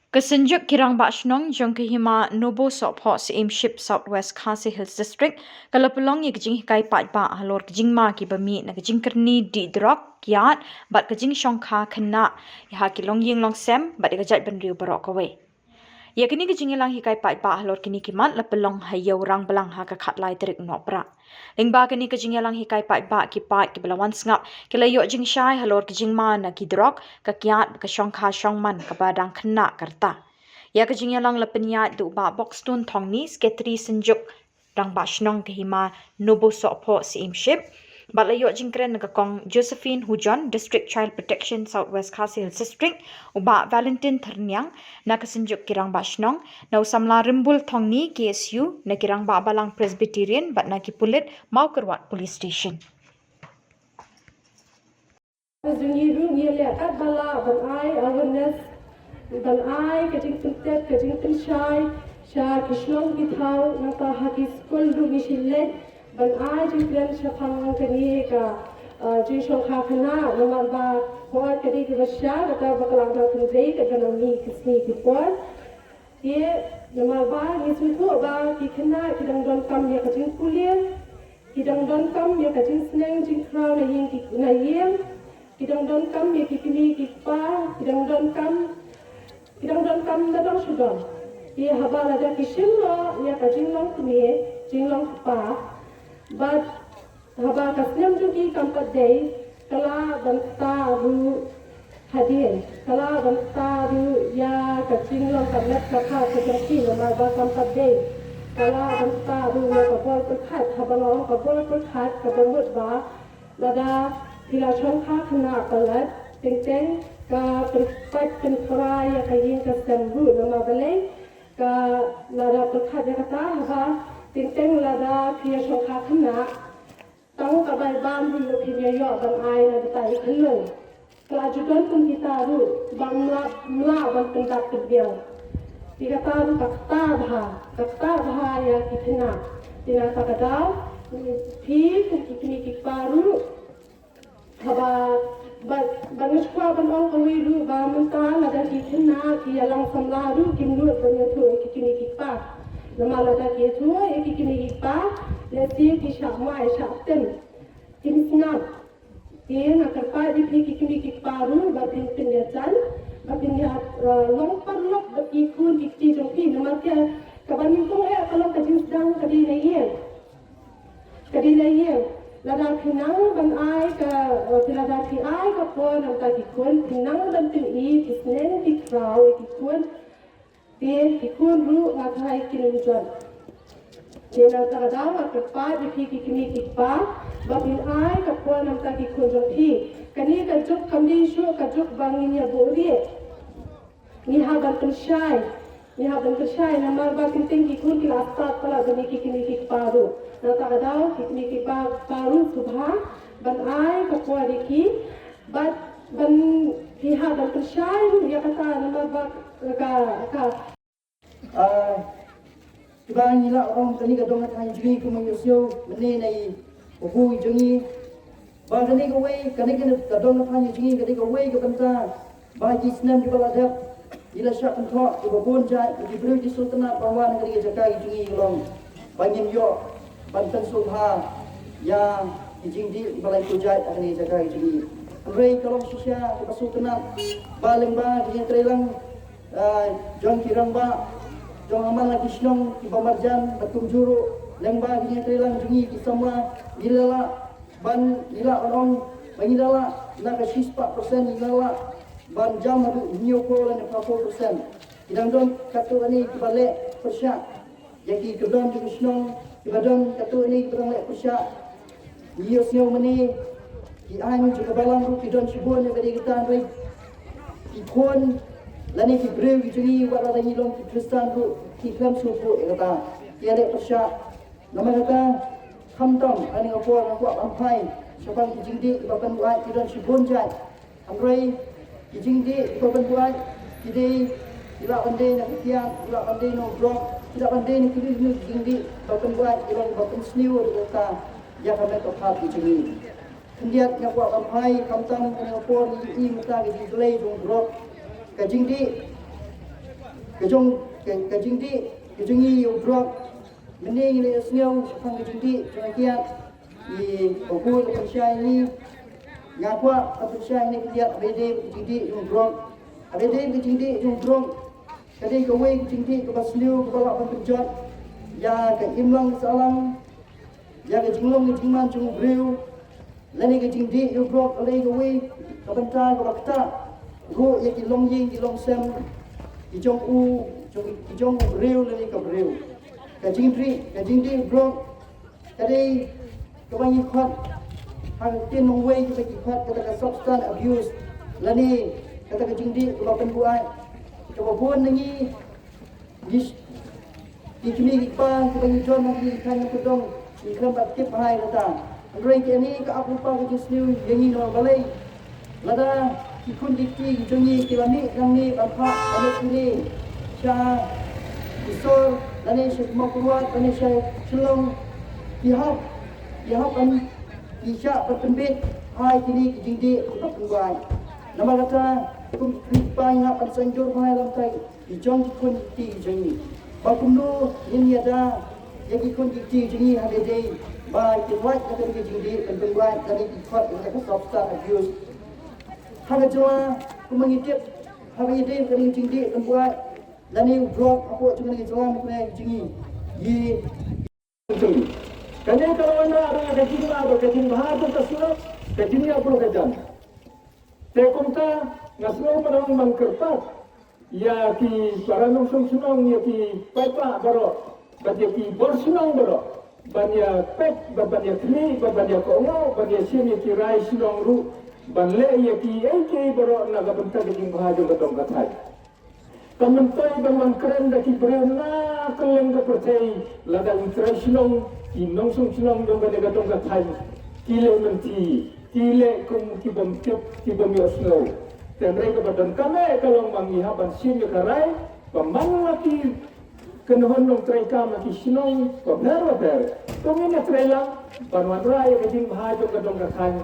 Kasenjuk kirang Bashnong jong Hima Nobo Sopho Aimship Southwest Khasi Hills District kalapulong ye kajing kai pat ba halor kajing ma ki bami na kajing kerni di drok kiat bat kajing shongkha khanna ya kilong ying long sem bat kajat benriu barok away. Ya kini kajing lang hikai pat ba halor kini kimat lapelong hayo rang belang ha ka khatlai terik nopra. Lingba kini kajing lang hikai pat ba ki pat ki belawan sngap kilayo jing shai halor kajing ma na ki drok ka kiat ka shongkha shongman ka badang khanna karta. Ya kajing lang lapenya du ba box tun thong ni sketri senjuk rang ba shnong ke hima nobo sopho Aimship. Balayo jingkren nakakong Josephine Hujon, District Child Protection Southwest Khasi Hills District, uba Valentine Thernyang, nakasenjuk kirang bashnong, na usamla rimbul thongni KSU, na kirang babalang Presbyterian, bat nakipulit mau kerwat police station. Ban ai jingkren shafang kani ka jing shongkha khana nomar ba hor kadi ki basha kata bakalang da khundrei ka ganami kisni ki por ye nomar ba ni suko ba ki khana ki dang don kam ya ka jing kulian ki dang don kam ya ka jing sneng jing kraw na yin ki na yin ki dang don kam ya ki kini ki pa ki dang don kam da dong shudon ye haba la da ki shimlo ya ka jing long kni jing long pa but haba kasnyam juki kampat day kala banta ru hadien kala banta ru ya kacing long kamlet kakha kajaki nama ba kampat day kala banta ru ya kabol perkhat haba long kabol perkhat kabamut ba lada pila chongkha khna kalat tengteng ka perpat penfra ya kayin kasambu nama balai ka lada perkhat ya kata haba tengteng lada pia shokha khna tang ka bai bam ri lo pia yo ban ai na tai khlo kla judan kun kita ru bang mla ban pendak kebiang tiga taru kakta bha ya kitna tina ka kadau pi kini ki paru haba ban shwa ban ong kawi ru ba menta lada kitna ki alang samla ru kimnu ban tu kini ki pa nama lada kia tua eki kini ipa leti ki shamai shapten kini snap dia nak kerpa di pi kini paru batin penyajan batin dia long parlok bagi kun ki jongpi nama kia kaban kong kalau kajin sedang kadi laye lada pinang ban ai ka lada pi ai ka pon nam ka ki kun pinang dan tin i kisnen ki krau ki kun dia ikut ru ngatai kinujuan. Dia nak tahu nak apa di kini kita, bapin ai kapua nak tak ikut joki. Kani kajuk kami show kajuk banginnya boleh. Ni haban tersyai nama bapin tinggi kun kelas tak pula bani kini kita ru. Nak tahu kini kita baru subha ban ai kapua diki, ban pihak dan tersyai dia kata nama bap Ibang nila orang tani kadong at hanya juni kumayusyo mene nai uhu jungi ba tani kawai kani kadong at hanya jungi kani kawai kabanta ba jisnam di baladap ila syak kanto ibabon jai di beri di sultanat bawan kani jakai jungi long bangin yo bantan subha ya ijing di balai kujai kani jakai jungi amrei kalong sisya di sultanat baleng ba di trelang jong kirang ba jong amal lagi shnong di bamarjan batum juru lengba di trelang jungi di sama dilala ban lila orang bangilala na ka 6% lila ban jam hadu nyoko lan 4% idang don katu ani kibale persya yaki kedon di shnong ibadon katu ani kedon le persya yosyo mani di an juga balang ru kidon shibon ne bari kita andai ikon lani ki brew ki jungi wala da ngilong ki kristan ru ki klam supu kata ya le persya nama kata khamtam ani ngapor ngapor ampai sapang ki jingdi bakan buat ki don shibon jai amrei ki jingdi bakan buat ki de ila ande na kiang ila ande no blok ila ande ni ki jingdi bakan buat ila bakan sniu kata ya kami topat ki jungi kendiat ngapor ampai khamtam ani ngapor ni i muta ki delay dong blok kajing di kejong kejingdi kejengi udrok mening le sngau pang kejingdi kenakiat di oku le pensyai ni ngakwa pensyai ni kiat bede kejingdi udrok bede kejingdi udrok kadai kawai kejingdi ke basliu ke balak penjat ya ke imlang salang ya ke jinglong ke jingman chung breu lani ke jingdi udrok alai kawai ke benta ke bakta ro ya ki long ying ki long sem Ijong u, ijong breu lani ka breu. Kajing di blok. Kadai kabangi khot hang tin nong wei ki khot kata ka substance abuse lani kata kajing di ba pen buai. Ka buan nangi dis di kini pa kabangi jon nangi kan ko dong di kram ba tip hai kata. Andrei ke ni ka aku pa ka sniu yangi no balai. Lada ikun dikti jongi kilani nangni bapa anak ini sya isor lani syek makuat lani syek selong dihap an isya bertembik hai kini kijingdi bertungguai nama kata kum kripa yang akan sanjur hai lantai ijon ikun dikti jongi bakumno ini ada yang ikun dikti jongi hadede ba kiwat kata kijingdi bertungguai lani ikut dengan substance abuse Haga jua kumangitip haga ide kering jingdi tembuat lani drop apa cuma ni jua mukna jingi ye jingdi kane kalau anda ada kajing atau kajing bahar tu kasih kajing ni apa kajan tekumta ngaslo padang mangkerpat ya ki paranong sunong ya ki paipa baro badia ki borsunong baro badia pet badia kli badia kongo badia sini ki rai sunong ru banle ya ki ai baro naga benta kajing bahajo gadong katai kamentoi bang keren da ki brena keleng ka percai lada international ki nongsong sinong dong ga gadong katai kile menti kile kum ki bom tip ki bom yosno tenre ka badan kame kalong mangi haban sim ka rai pamang laki kenhon nong trai kama ki sinong ko ber komina trailang banwan rai kajing bahajo gadong katai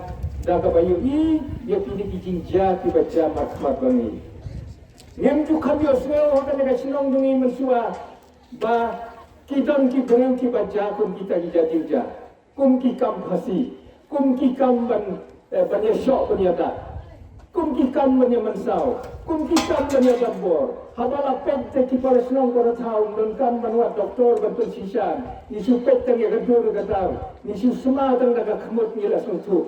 daga bayu i ya pini kijing ja ki baca makmat bangi ngem ju kami osno hoda nega sinong dungi mensua ba kidon ki breu ki baca kum kita ki jajil ja kum ki kam phasi kum ki kam ban banya syok banya da kum ki kam banya mansau kum ki kam banya dabor habala pet te ki para sinong para thau non kam banwa doktor ban pensisan ni su pet te ga dur ga tau ni su sma tang ga khmut ni la su thu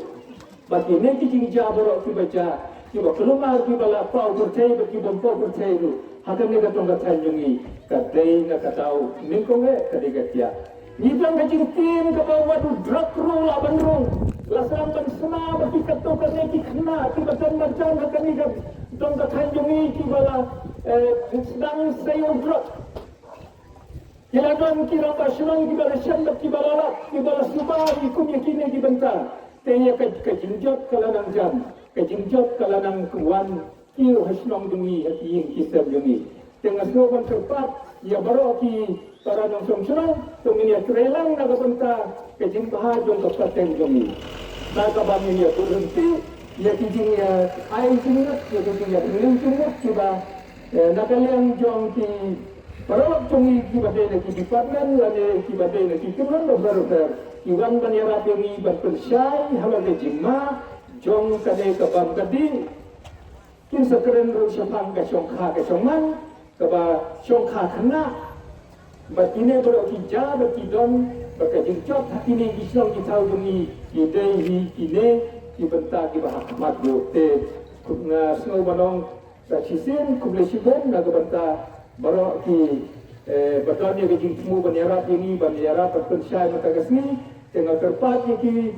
bagi ni kijing jaboro ki baca ki ba kelumar ki bala pau percaya bagi bompo percaya tu hakam ni katong katan jungi kadai na katau ningkonge kadai katia ni bang kijing tim ka bawa tu drug rule aban rung lasam ban sema bagi katong ka ki khna ki batan marjan hakam ni katong katan jungi ki bala sedang sayo drug Kilagan kira pasyong ki bala syam ki bala ki bala subari kum yakine ki bentang tanya kajingjot kalanang jam, kajingjot kalanang kuwan, kiyo haslong dungi at iying kisam dungi. Tengah slogan terpat, ya baro ki para nong song tungin ya trelang nagabanta kajing bahajong kapateng dungi. Nagabangin ya berhenti, ya kijing ya ay sungat, ya kijing ya beling sungat, kiba nagaliang jong ki Parawak tungi kibadai na kibiparnan, lani kibadai na kikimran, baru Iwan banyara pengi berpensyai halaga jingma jong kadai kabam kadi kin sekeren ru syapang ka syongkha ka syongman kaba syongkha khana batine bro kija batidon baka jingjot hakini gisong kitau dungi kidei hi kine kibenta ki bahakmat do te kunga snow banong sa chisin kublesiben na kabenta baro ki batanya ke jingmu banyara pengi banyara berpensyai matagasni tengah terpat ki